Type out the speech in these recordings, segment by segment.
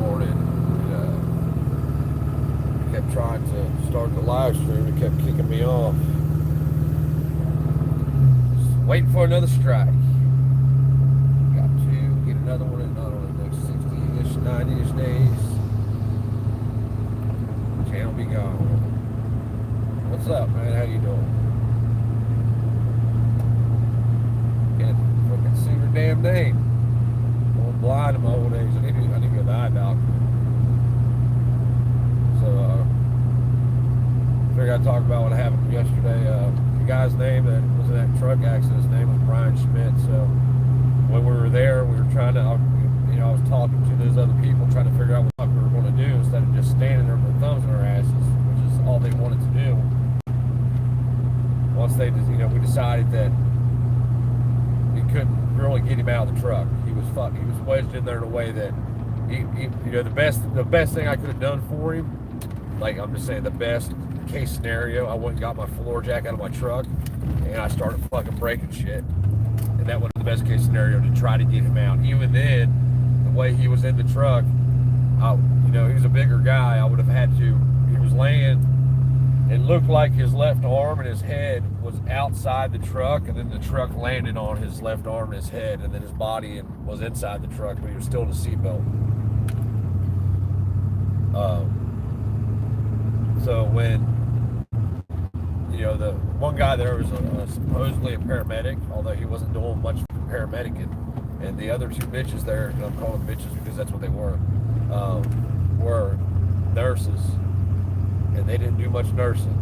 morning. And, kept trying to start the live stream. It kept kicking me off. Just waiting for another strike. Got to get another one in, not on the next 60-ish, 90-ish days. Channel be gone. What's up, man? How you doing? Can't fucking see your damn name. I'm blind in my old age. I need to go to the eye doctor. So, figured I'd talk about what happened yesterday. The guy's name that was in that truck accident, his name was Brian Schmidt. So, when we were there, we were trying to, I was talking to those other people, trying to figure out what we were going to do instead of just standing there with thumbs in our asses, which is all they wanted to do. Once they, we decided that we couldn't really get him out of the truck. He was wedged in there in a way that, the best thing I could have done for him, like I'm just saying, the best case scenario, I went and got my floor jack out of my truck, and I started fucking breaking shit. And that was the best case scenario to try to get him out. Even then, the way he was in the truck, he was a bigger guy. I would have had to. He was laying. It looked like his left arm and his head was outside the truck, and then the truck landed on his left arm and his head, and then his body was inside the truck, but he was still in a seatbelt. So when, the one guy there was supposedly a paramedic, although he wasn't doing much paramedicing, and the other two bitches there, and I'm calling them bitches because that's what they were nurses. And they didn't do much nursing.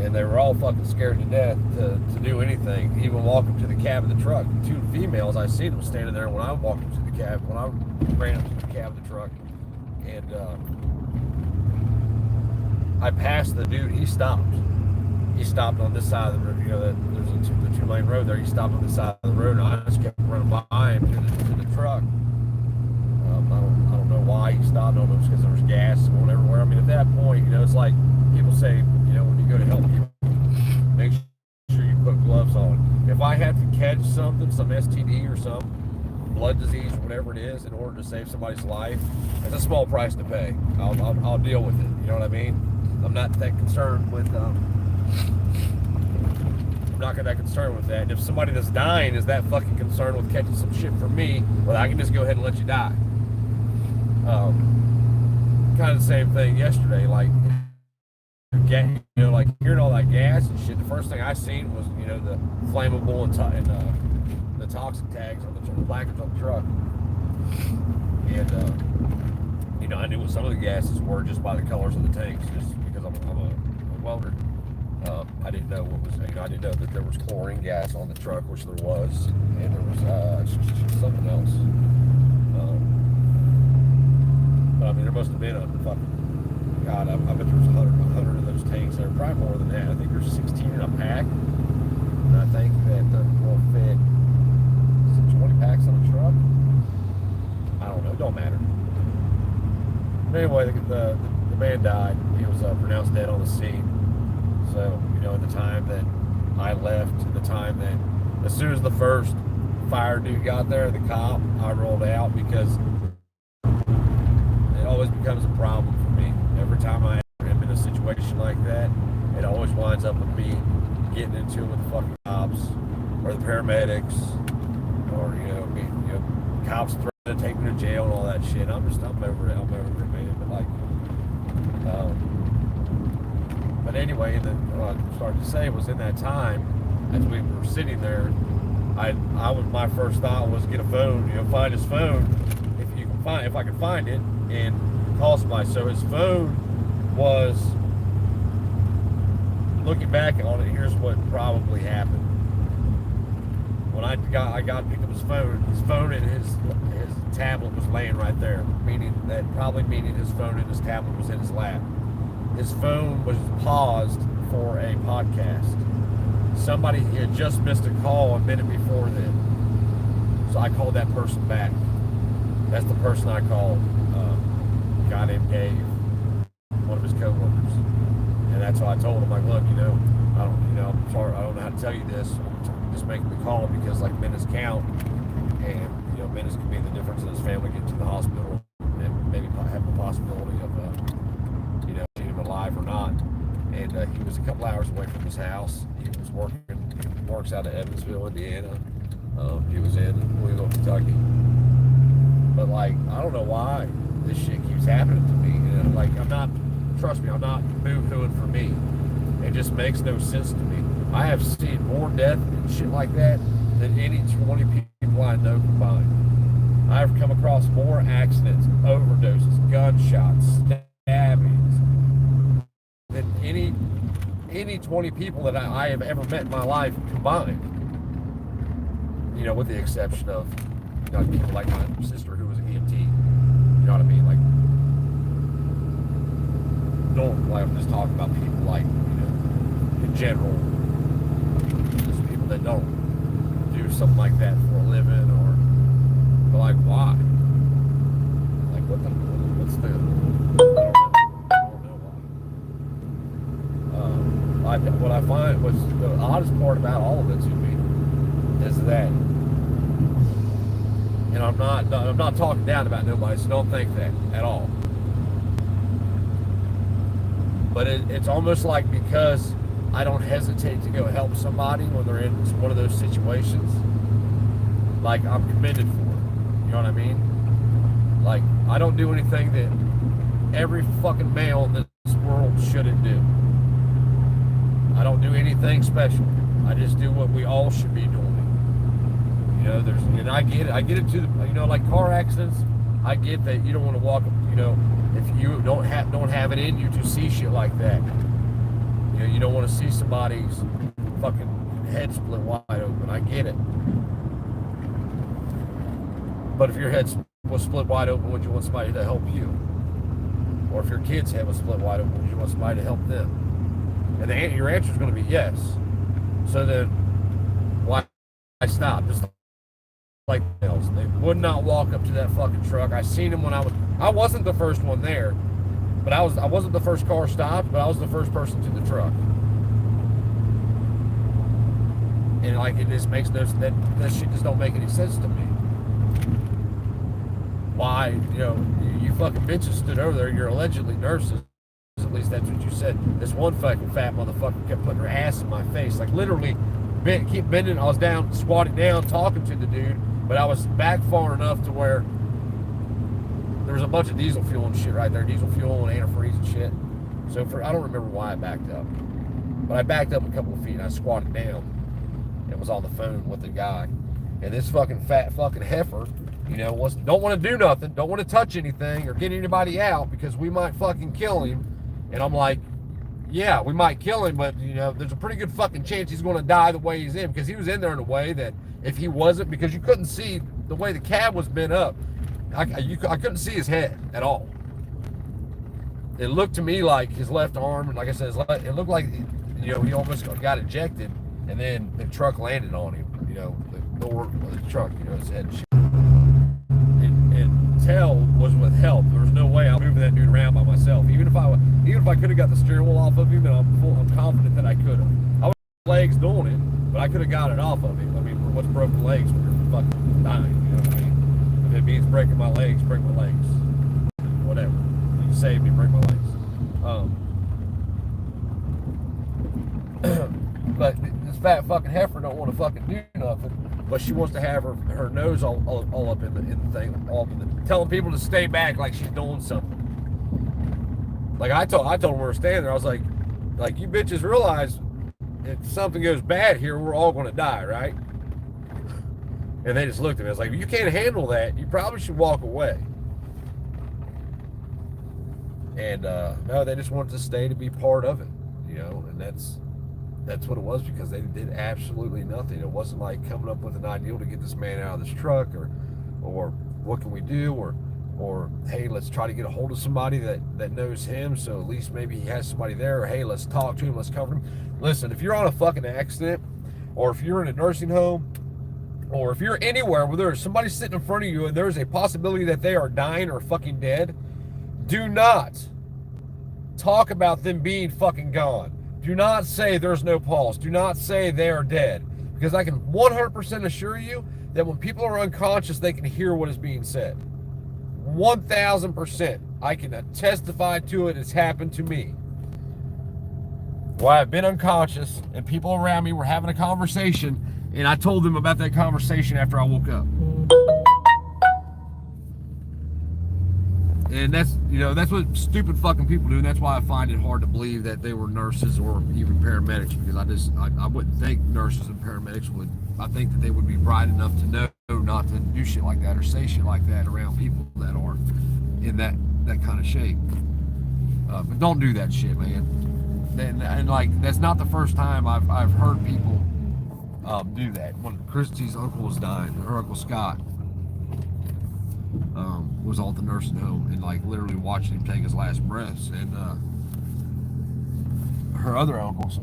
And they were all fucking scared to death to do anything, even walk up to the cab of the truck. The two females, I seen them standing there when I walked up to the cab, when I ran up to the cab of the truck. And I passed the dude, he stopped. He stopped on this side of the road, there's the two-lane road there. He stopped on this side of the road, and I just kept running by him to the truck. I don't know why he stopped. I don't know if it's because there was gas going everywhere. I mean, at that point, it's like people say, when you go to help people, make sure you put gloves on. If I have to catch something, some STD or some blood disease or whatever it is, in order to save somebody's life, that's a small price to pay. I'll deal with it. You know what I mean? I'm not that concerned with. I'm not that concerned with that. And if somebody that's dying is that fucking concerned with catching some shit from me, well, I can just go ahead and let you die. Kind of the same thing yesterday, like hearing all that gas and shit. The first thing I seen was, the flammable and the toxic tags on the placards on the truck, and I knew what some of the gases were just by the colors of the tanks, just because I'm a welder. I didn't know what was. I didn't know that there was chlorine gas on the truck, which there was, and there was something else. But I mean, there must have been a fucking, God, I bet there was 100 of those tanks there, probably more than that. I think there's 16 in a pack, and I think that will fit 20 packs on a truck. I don't know, it don't matter. But anyway, the man died. He was pronounced dead on the scene. So, at the time that I left, the time that, as soon as the first fire dude got there, the cop, I rolled out, because it always becomes a problem for me. Every time I am in a situation like that, it always winds up with me getting into it with the fucking cops or the paramedics, or cops threatening to take me to jail and all that shit. I'm over it. I'm over it, man. But anyway, what I started to say was, in that time, as we were sitting there, my first thought was get a phone, find his phone, if I could find it, and call somebody. So his phone was, looking back on it, here's what probably happened. When I got to pick up his phone and his tablet was laying right there, meaning his phone and his tablet was in his lap. His phone was paused for a podcast. Somebody had just missed a call a minute before then. So I called that person back. That's the person I called. A guy named Dave, one of his coworkers. And that's why I told him, like, look, I'm sorry, I don't know how to tell you this. I'm just making the call because, like, minutes count. And, minutes can be the difference in his family getting to the hospital. And a couple hours away from his house. He works out of Evansville, Indiana. He was in Louisville, Kentucky. But like, I don't know why this shit keeps happening to me. Like, trust me, I'm not boo-hooing for me. It just makes no sense to me. I have seen more death and shit like that than any 20 people I know combined. I've come across more accidents, overdoses, gunshots, stabbings than any 20 people that I have ever met in my life combined. With the exception of people like my sister who was an EMT. You know what I mean? Like, I'm just talking about people like, in general, just people that don't do something like that for a living, but like, why? Like, what's the, I don't know why. What I find was the oddest part about all of it to me is that, and I'm not talking down about nobody, so don't think that at all. But it's almost like, because I don't hesitate to go help somebody when they're in one of those situations, like, I'm commended for it. You know what I mean? Like, I don't do anything that every fucking male in this world shouldn't do. I don't do anything special. I just do what we all should be doing. And I get it to like car accidents. I get that you don't want to walk, if you don't have it in you to see shit like that. You don't want to see somebody's fucking head split wide open. I get it. But if your head was split wide open, would you want somebody to help you? Or if your kid's head was split wide open, would you want somebody to help them? And your answer is going to be yes. So then, why stop? Just like else. They would not walk up to that fucking truck. I seen him when I wasn't the first one there, but I wasn't the first car stopped, but I was the first person to the truck. And like, it just makes that shit just don't make any sense to me. Why, you fucking bitches stood over there, you're allegedly nurses, at least that's what you said. This one fucking fat motherfucker kept putting her ass in my face, like literally keep bending. I was down, squatted down, talking to the dude, but I was back far enough to where there was a bunch of diesel fuel and shit right there, diesel fuel and antifreeze and shit. So I don't remember why I backed up, but I backed up a couple of feet and I squatted down and was on the phone with the guy. And this fucking fat fucking heifer, don't want to do nothing, don't want to touch anything or get anybody out because we might fucking kill him. And I'm like, yeah, we might kill him, but there's a pretty good fucking chance he's going to die the way he's in, because he was in there in a way that if he wasn't, because you couldn't see the way the cab was bent up, I couldn't see his head at all. It looked to me like his left arm, and like I said, it looked like he almost got ejected, and then the truck landed on him. The door of the truck, his head. And tail was with help. There was no way I'm moving that dude around by myself. Even if I could have got the steering wheel off of him, and I'm confident that I could have. I was legs doing it, but I could have got it off of him. I mean, what's broken legs when you're fucking dying? You know what I mean? If it means breaking my legs, break my legs. Whatever. You save me, break my legs. But this fat fucking heifer don't want to fucking do nothing, but she wants to have her nose all up in the thing, all up in the, telling people to stay back like she's doing something. Like I told them we were standing there, I was like you bitches realize if something goes bad here, we're all going to die, right? And they just looked at me. I was like, if you can't handle that, you probably should walk away. And no, they just wanted to stay to be part of it, and that's what it was, because they did absolutely nothing. It wasn't like coming up with an ideal to get this man out of this truck, or what can we do, or hey, let's try to get a hold of somebody that knows him, so at least maybe he has somebody there, or hey, let's talk to him, let's cover him. Listen, if you're on a fucking accident, or if you're in a nursing home, or if you're anywhere where there's somebody sitting in front of you and there's a possibility that they are dying or fucking dead, do not talk about them being fucking gone. Do not say there's no pulse. Do not say they are dead. Because I can 100% assure you that when people are unconscious, they can hear what is being said. 1,000%. I can testify to it. It's happened to me. where I've been unconscious and people around me were having a conversation, and I told them about that conversation after I woke up. And that's, you know, that's what stupid fucking people do, and that's why I find it hard to believe that they were nurses or even paramedics, because I wouldn't think nurses and paramedics would. I think that they would be bright enough to know not to do shit like that or say shit like that around people that are in that kind of shape. But don't do that shit, man. And like, that's not the first time I've heard people do that. When Christy's uncle was dying, her Uncle Scott was all at the nursing home, and like literally watching him take his last breaths. And her other uncles,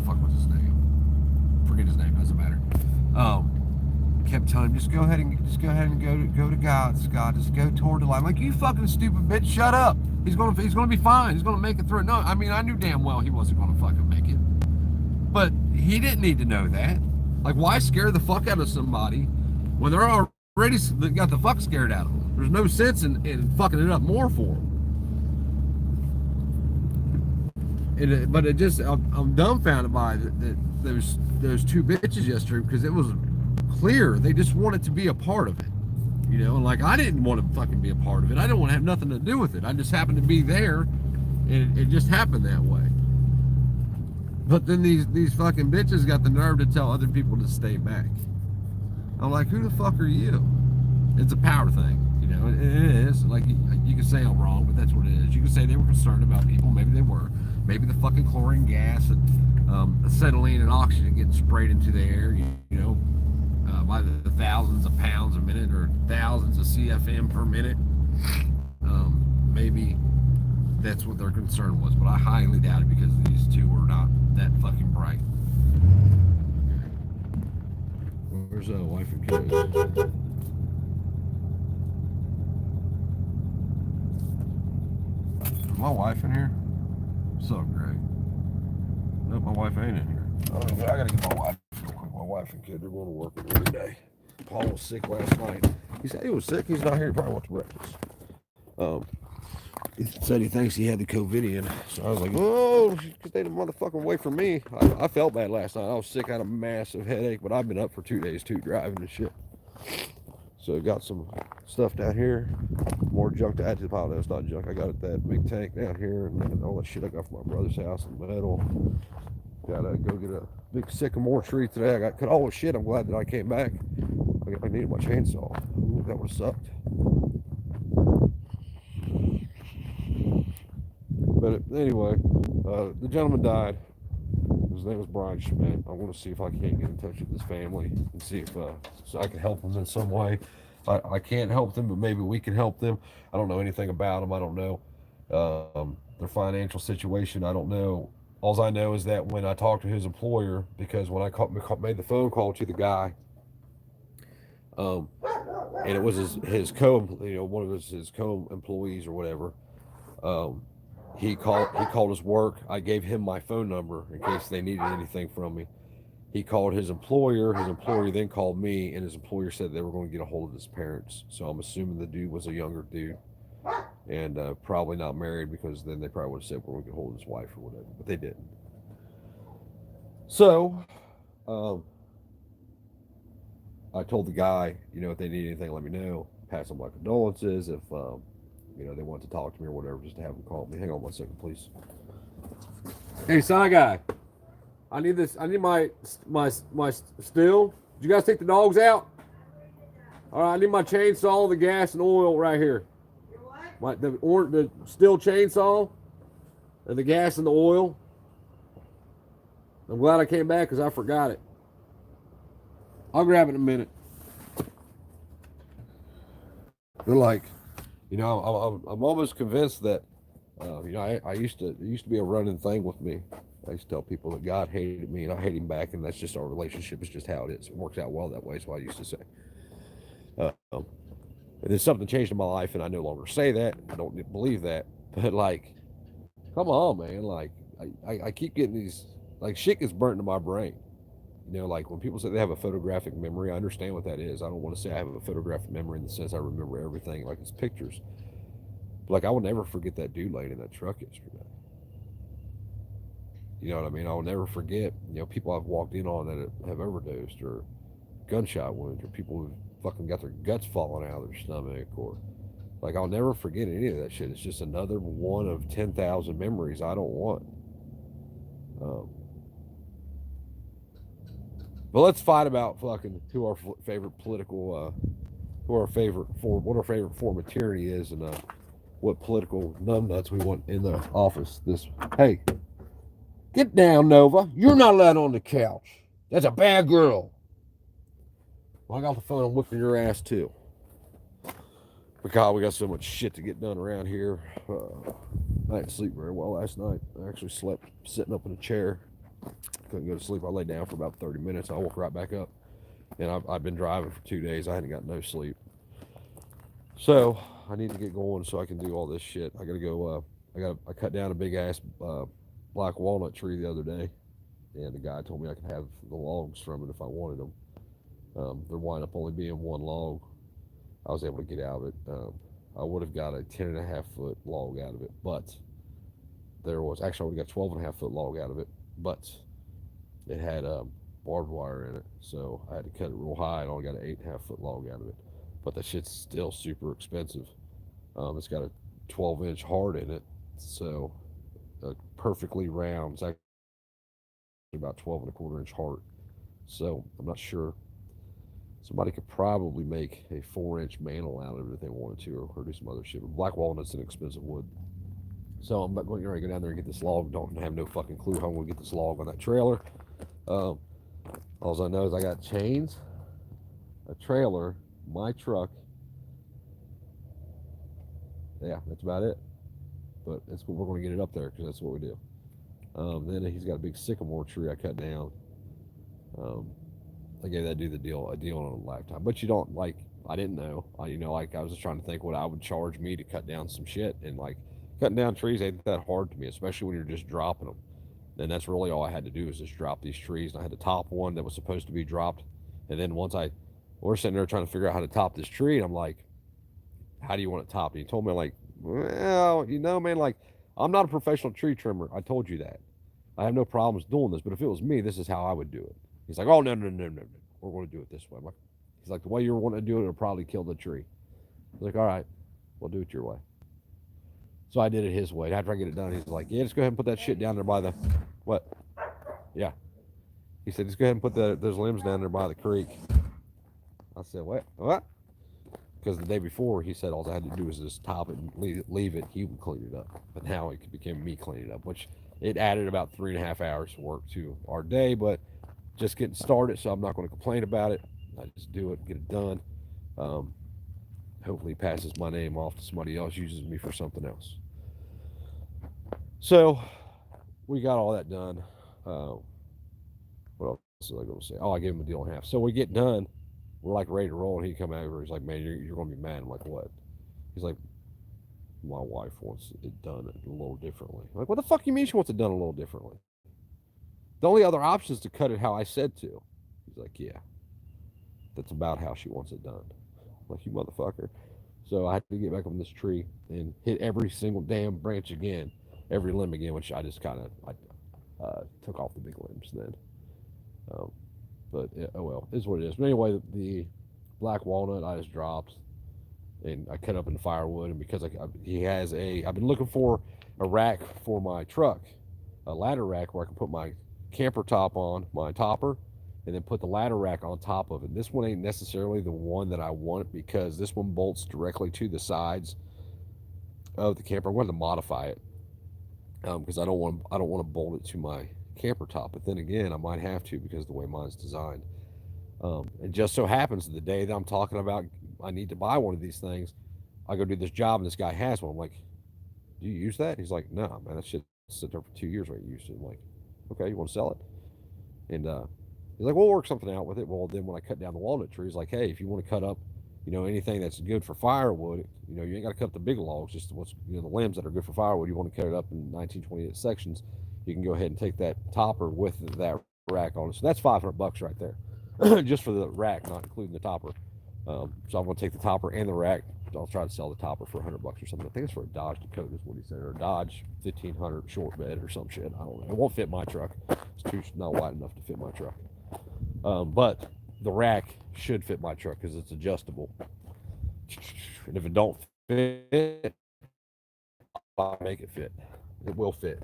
fuck, what's his name? Forget his name, doesn't matter. Kept telling him, just go ahead and go to God, Scott. Just go toward the light. I'm like, you fucking stupid bitch, shut up. He's gonna be fine. He's gonna make it through. No, I mean, I knew damn well he wasn't gonna fucking make it, but he didn't need to know that. Like, why scare the fuck out of somebody when they're already got the fuck scared out of them? There's no sense in fucking it up more for them. But it just, I'm dumbfounded by that those two bitches yesterday, because it was clear they just wanted to be a part of it, you know. And like, I didn't want to fucking be a part of it. I didn't want to have nothing to do with it. I just happened to be there, and it just happened that way. But then these fucking bitches got the nerve to tell other people to stay back. I'm like, who the fuck are you? It's a power thing, you know. It is. Like, you can say I'm wrong, but that's what it is. You can say they were concerned about people. Maybe they were. Maybe the fucking chlorine gas and acetylene and oxygen getting sprayed into the air, you know, by the thousands of pounds a minute or thousands of CFM per minute. Maybe that's what their concern was, but I highly doubt it, because these two were not that fucking bright. Where's wife and kids? Is my wife in here? What's up, Greg? No, my wife ain't in here. I gotta get my wife real quick. My wife and kid, they're going to work every day. Paul was sick last night. He said he was sick. He's not here. He probably went to breakfast. He said he thinks he had the COVIDian. So I was like, oh, stay the motherfucker away from me. I felt bad last night. I was sick. I had a massive headache, but I've been up for 2 days too, driving and shit. So got some stuff down here, more junk to add to the pile. It's not junk. I got that big tank down here, and then all that shit I got from my brother's house and metal. Gotta go get a big sycamore tree today. I got cut all the shit. I'm glad that I came back. I needed my chainsaw. Ooh, that would have sucked. But anyway, the gentleman died. His name was Brian Schmidt. I want to see if I can't get in touch with his family and see if so I can help them in some way. I can't help them, but maybe we can help them. I don't know anything about them. I don't know their financial situation. I don't know. All I know is that when I talked to his employer, because when I made the phone call to the guy, and it was his one of his co-employees or whatever. He called his work. I gave him my phone number in case they needed anything from me. He called his employer. His employer then called me, and his employer said they were going to get a hold of his parents. So I'm assuming the dude was a younger dude, and probably not married, because then they probably would have said we're going to get a hold of his wife or whatever, but they didn't. So I told the guy, if they need anything, let me know. Pass on my condolences. If they want to talk to me or whatever, just to have them call me. Hang on 1 second, please. Hey, sign guy. I need this. I need my still. Did you guys take the dogs out? All right, I need my chainsaw, the gas, and oil right here. What? The still chainsaw, and the gas and the oil. I'm glad I came back because I forgot it. I'll grab it in a minute. They're like, I'm almost convinced that, I used to be a running thing with me. I used to tell people that God hated me and I hate him back, and that's just our relationship. It's just how it is. It works out well that way. Is what I used to say. And then something changed in my life, and I no longer say that. I don't believe that. But like, come on, man. Like, I keep getting these, like, shit gets burnt into my brain. Like when people say they have a photographic memory, I understand what that is. I don't want to say I have a photographic memory in the sense I remember everything like it's pictures. But like, I will never forget that dude laying in that truck yesterday. You know what I mean? I'll never forget, people I've walked in on that have overdosed or gunshot wounds or people who fucking got their guts falling out of their stomach or like I'll never forget any of that shit. It's just another one of 10,000 memories I don't want. Um, but let's fight about fucking who our favorite political, who our favorite form, what our favorite form of tyranny is, and what political numbnuts we want in the office. Hey, get down, Nova. You're not allowed on the couch. That's a bad girl. Well, I got the phone. I'm whipping your ass too. Because we got so much shit to get done around here. I didn't sleep very well last night. I actually slept sitting up in a chair. Couldn't go to sleep. I lay down for about 30 minutes. I woke right back up. And I've been driving for 2 days. I hadn't got no sleep. So I need to get going so I can do all this shit. I gotta go. I cut down a big ass black walnut tree the other day, and the guy told me I could have the logs from it if I wanted them. There wind up only being one log. I was able to get out of it. I would have got a 10.5 foot log out of it, but there was actually I would have got 12.5 foot log out of it, but it had barbed wire in it, so I had to cut it real high and only got an 8.5 foot log out of it. But the shit's still super expensive. It's got a 12-inch heart in it, so perfectly round. It's actually about 12.25 inch heart. So I'm not sure. Somebody could probably make a 4-inch mantle out of it if they wanted to, or do some other shit. But black walnut's an expensive wood. So I'm going to go down there and get this log. Don't have no fucking clue how I'm going to get this log on that trailer. All I know is I got chains, a trailer, my truck. Yeah, that's about it. But we're going to get it up there because that's what we do. Then he's got a big sycamore tree I cut down. I gave that dude a deal on a lifetime. But you don't I didn't know. I was just trying to think what I would charge me to cut down some shit, and cutting down trees ain't that hard to me, especially when you're just dropping them. And that's really all I had to do is just drop these trees. And I had to top one that was supposed to be dropped, and then we're sitting there trying to figure out how to top this tree, and I'm like, how do you want it topped? And he told me well, man, I'm not a professional tree trimmer. I told you that. I have no problems doing this, but if it was me, this is how I would do it. He's like, oh, no. We're going to do it this way. He's like, the way you're wanting to do it, it'll probably kill the tree. I was like, all right, we'll do it your way. So I did it his way. After I get it done, he's like, yeah, just go ahead and put that shit down there by the, what? Yeah. He said, just go ahead and put those limbs down there by the creek. I said, what? Because the day before, he said all I had to do was just top it and leave it. He would clean it up. But now it became me cleaning it up, which it added about 3.5 hours of work to our day, but just getting started, so I'm not going to complain about it. I just do it, get it done. Hopefully passes my name off to somebody else, uses me for something else. So we got all that done. What else was I going to say? Oh, I gave him a deal and a half. So we get done. We're ready to roll, and he come over. He's like, man, you're going to be mad. I'm like, what? He's like, my wife wants it done a little differently. I'm like, what the fuck you mean she wants it done a little differently? The only other option is to cut it how I said to. He's like, yeah, that's about how she wants it done. I'm like, you motherfucker. So I had to get back on this tree and hit every single damn branch again, every limb again, which I just kind of took off the big limbs then. But oh well, it is what it is. But anyway, the black walnut I just dropped, and I cut up in firewood. And because I've been looking for a rack for my truck, a ladder rack where I can put my camper top on, my topper, and then put the ladder rack on top of it. This one ain't necessarily the one that I want because this one bolts directly to the sides of the camper. I'm going to modify it because I don't want to bolt it to my camper top. But then again, I might have to because of the way mine's designed. It just so happens the day that I'm talking about I need to buy one of these things, I go do this job and this guy has one. I'm like, do you use that? He's like, no, man, that shit sit there for 2 years. I used it. I'm like, okay, you want to sell it? And he's like, we'll work something out with it. Well, then when I cut down the walnut tree, he's like, hey, if you want to cut up, anything that's good for firewood, you ain't got to cut up the big logs, just the limbs that are good for firewood. You want to cut it up in 1928 sections. You can go ahead and take that topper with that rack on it. So that's $500 right there, just for the rack, not including the topper. So I'm going to take the topper and the rack, I'll try to sell the topper for $100 or something. I think it's for a Dodge Dakota is what he said, or a Dodge 1500 short bed or some shit. I don't know. It won't fit my truck. It's too not wide enough to fit my truck. But the rack should fit my truck because it's adjustable. And if it don't fit, I'll make it fit. It will fit.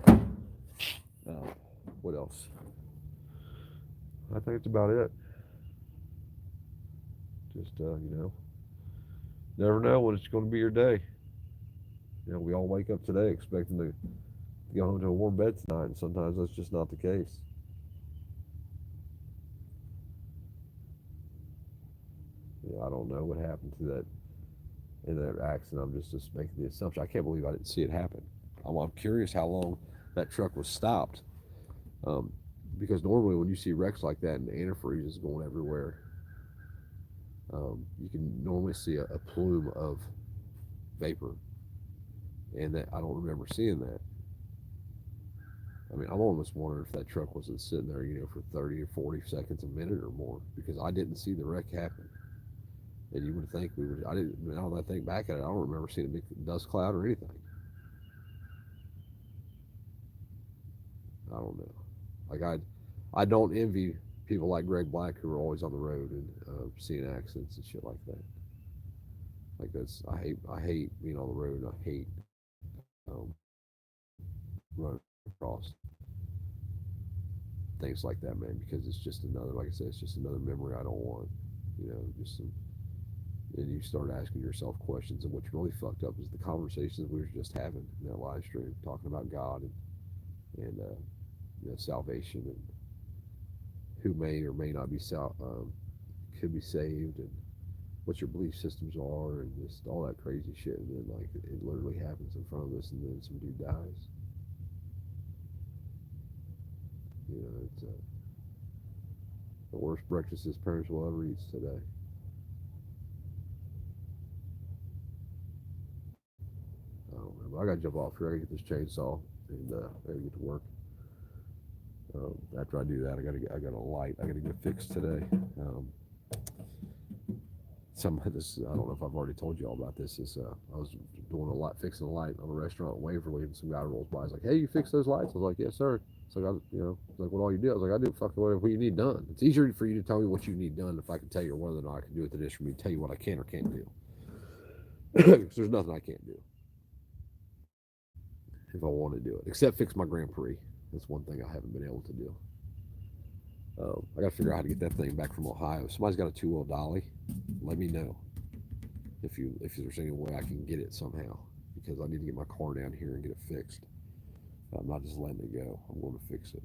What else? I think it's about it. Just never know when it's going to be your day. We all wake up today expecting to go home to a warm bed tonight, and sometimes that's just not the case. I don't know what happened to that in that accident. I'm just making the assumption. I can't believe I didn't see it happen. I'm curious how long that truck was stopped, um, because normally when you see wrecks like that and the antifreeze is going everywhere, you can normally see a plume of vapor, and that I don't remember seeing that. I mean, I'm almost wondering if that truck wasn't sitting there, for 30 or 40 seconds, a minute or more, because I didn't see the wreck happen. And you would think we would. I didn't. Now that I think back at it, I don't remember seeing a big dust cloud or anything. I don't know. Like I don't envy people like Greg Black who are always on the road and seeing accidents and shit like that. Like that's I hate being on the road, and I hate um, running across things like that, man, because it's just another, like I said, it's just another memory I don't want. Just some. And you start asking yourself questions, and what's really fucked up is the conversations we were just having in that live stream, talking about God and salvation and who may or may not be could be saved, and what your belief systems are, and just all that crazy shit. And then like it literally happens in front of us, and then some dude dies. It's the worst breakfast his parents will ever eat today. I don't know. But I gotta jump off here. I gotta get this chainsaw, and I gotta get to work. After I do that, I got a light. I gotta get fixed today. Some of this, I don't know if I've already told you all about this. Is I was doing a light, fixing a light on a restaurant in Waverly, and some guy rolls by. He's like, "Hey, you fix those lights?" I was like, "Yes, sir." It's like it's like, "What all you do?" I was like, "I do fucking whatever you need done." It's easier for you to tell me what you need done if I can tell you whether or not I can do it than it is for me to tell you what I can or can't do. Because there's nothing I can't do if I want to do it, except fix my Grand Prix. That's one thing I haven't been able to do. I got to figure out how to get that thing back from Ohio. If somebody's got a two-wheel dolly, let me know if there's any way I can get it somehow, because I need to get my car down here and get it fixed. I'm not just letting it go. I'm going to fix it.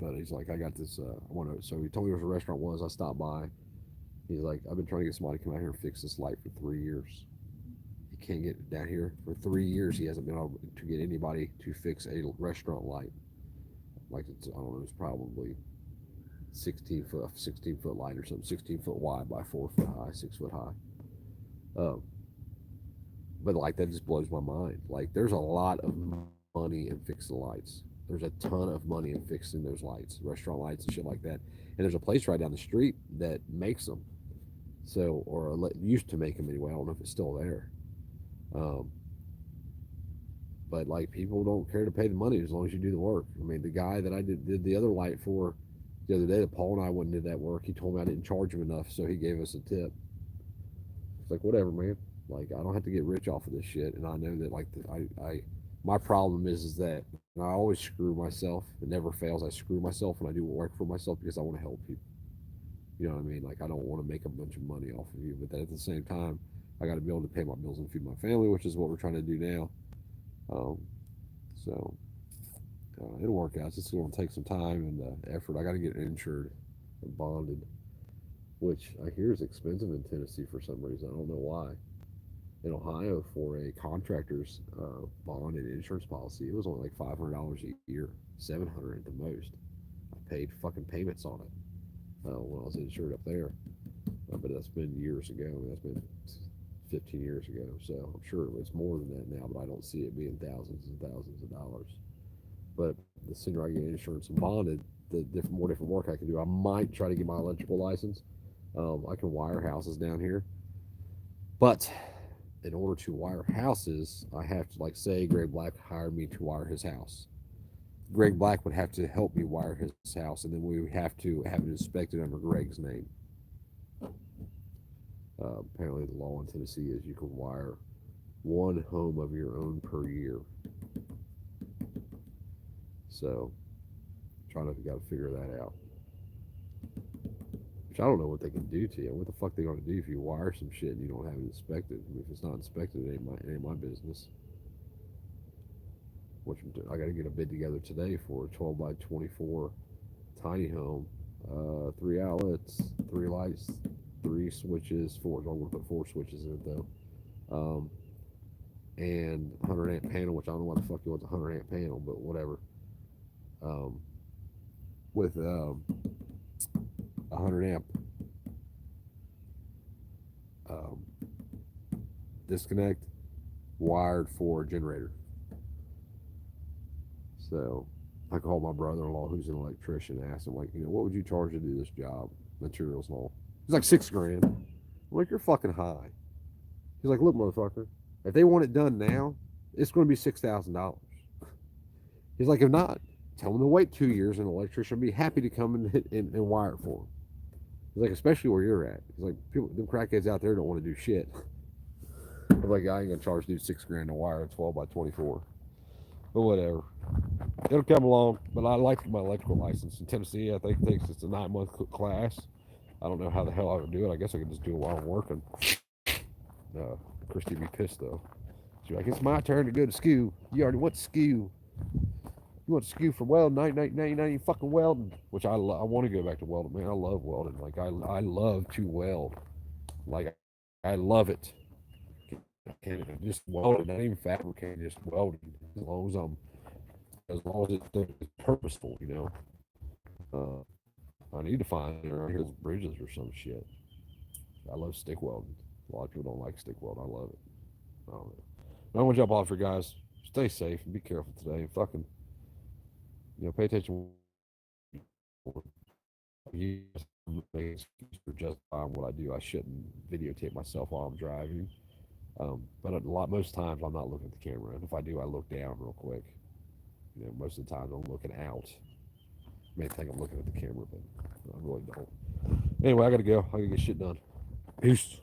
But he's like, I got this. I want to. So he told me where the restaurant was. I stopped by. He's like, I've been trying to get somebody to come out here and fix this light for 3 years. He can't get it down here for 3 years. He hasn't been able to get anybody to fix a restaurant light. Like I don't know, it's probably 16 foot light or something, 16 foot wide by 4 foot high, 6 foot high. Um, but like that just blows my mind. Like there's a lot of money in fixing lights. There's a ton of money in fixing those lights, restaurant lights and shit like that. And there's a place right down the street that makes them. So, or used to make them anyway. I don't know if it's still there. Um, but like people don't care to pay the money as long as you do the work. I mean, the guy that I did the other light for the other day, that Paul and I went and did that work. He told me I didn't charge him enough, so he gave us a tip. It's like whatever, man. Like I don't have to get rich off of this shit, and I know that like my problem is that I always screw myself. It never fails. I screw myself when I do work for myself because I want to help people. You know what I mean? Like I don't want to make a bunch of money off of you, but then at the same time, I got to be able to pay my bills and feed my family, which is what we're trying to do now. Um, so it'll work out. It's just going to take some time and effort. I got to get insured and bonded, which I hear is expensive in Tennessee for some reason. I don't know why. In Ohio, for a contractor's bond and insurance policy, it was only like $500 a year, $700 at the most. I paid fucking payments on it when I was insured up there, but that's been years ago. That's been 15 years ago, so I'm sure it's more than that now, but I don't see it being thousands and thousands of dollars. But the sooner I get insurance and bonded, the more different work I can do. I might try to get my electrical license. I can wire houses down here, But in order to wire houses, I have to, like, say Greg Black hired me to wire his house. Greg Black would have to help me wire his house, and then we would have to have it inspected under Greg's name. Apparently, the law in Tennessee is you can wire one home of your own per year. So, trying to got to figure that out. Which I don't know what they can do to you. What the fuck they gonna do if you wire some shit and you don't have it inspected? I mean, if it's not inspected, it ain't my business. Which I got to get a bid together today for a 12 by 24 tiny home. Three outlets, three lights, three switches, four. I'm gonna put four switches in it though. Um, and 100 amp panel, which I don't know what the fuck you want a 100 amp panel, but whatever. Um, with 100 amp um, disconnect wired for a generator. So I called my brother-in-law, who's an electrician, and asked him, like, what would you charge to do this job? Materials and all. He's like, 6 grand. I'm like, you're fucking high. He's like, look, motherfucker, if they want it done now, it's going to be $6,000. He's like, if not, tell them to wait 2 years, and an electrician will be happy to come and wire it for them. He's like, especially where you're at. He's like, people, them crackheads out there don't want to do shit. I'm like, I ain't gonna charge dude 6 grand to wire a 12 by 24. But whatever, it'll come along. But I like my electrical license in Tennessee. I think it takes it's a 9 month class. I don't know how the hell I would do it. I guess I could just do it while I'm working. Christy would be pissed though. She's like, it's my turn to go to school. You already went to school. You went to school for welding. Now you're not even fucking welding. Which I want to go back to welding, man. I love welding. Like I love to weld. Like I love it. And just welding, not even fabricating, just welding. As long as it's purposeful, I need to find it around here bridges or some shit. I love stick welding. A lot of people don't like stick welding. I love it. I don't know. But I want to jump off here, guys. Stay safe and be careful today. Fucking, pay attention. You make excuses for justifying what I do. I shouldn't videotape myself while I'm driving. But most times I'm not looking at the camera. And if I do, I look down real quick. Most of the time I'm looking out. You may think I'm looking at the camera, but I really don't. Anyway, I gotta go. I gotta get shit done. Peace.